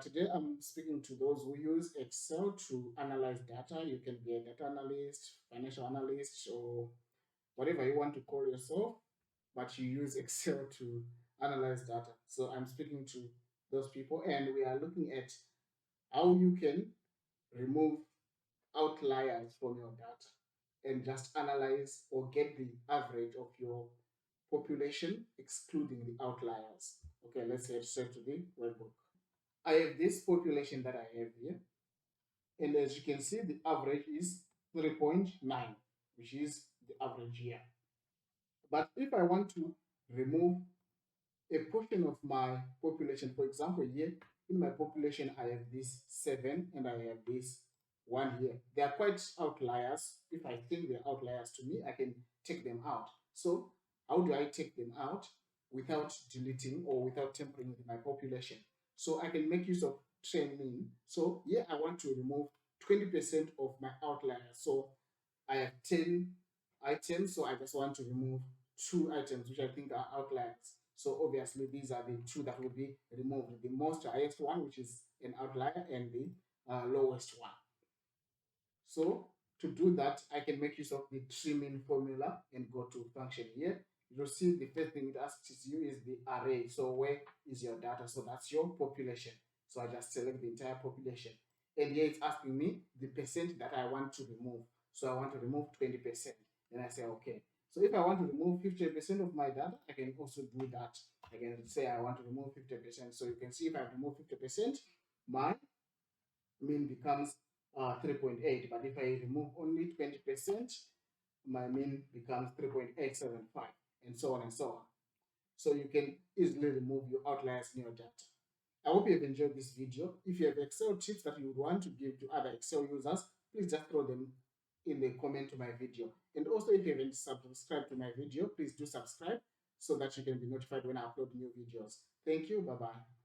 Today, I'm speaking to those who use Excel to analyze data. You can be a data analyst, financial analyst, or whatever you want to call yourself, but you use Excel to analyze data. So, I'm speaking to those people, and we are looking at how you can remove outliers from your data and just analyze or get the average of your population, excluding the outliers. Okay, let's head straight to the workbook. I have this population that I have here, and as you can see, the average is 3.9, which is the average here. But if I want to remove a portion of my population, for example, here in my population, I have this 7 and I have this 1 here. They are quite outliers. If I think they're outliers to me, I can take them out. So, how do I take them out without deleting or without tampering with my population? So, I can make use of Trimean. So, here I want to remove 20% of my outliers. So, I have 10 items, so I just want to remove 2 items which I think are outliers. So obviously these are the two that will be removed. The most highest one, which is an outlier, and the lowest one. So to do that, I can make use of the trimming formula and go to function here. You'll see the first thing it asks you is the array. So where is your data? So that's your population. So I just select the entire population. And here it's asking me the percent that I want to remove. So I want to remove 20%. Then I say, okay. So if I want to remove 50% of my data, I can also do that. I can say I want to remove 50%. So you can see if I remove 50%, my mean becomes 3.8. But if I remove only 20%, my mean becomes 3.875, and so on and so on. So you can easily remove your outliers in your data. I hope you have enjoyed this video. If you have Excel tips that you would want to give to other Excel users, please just throw them in the comment to my video. And also, if you haven't subscribed to my video, please do subscribe so that you can be notified when I upload new videos. Thank you. Bye-bye.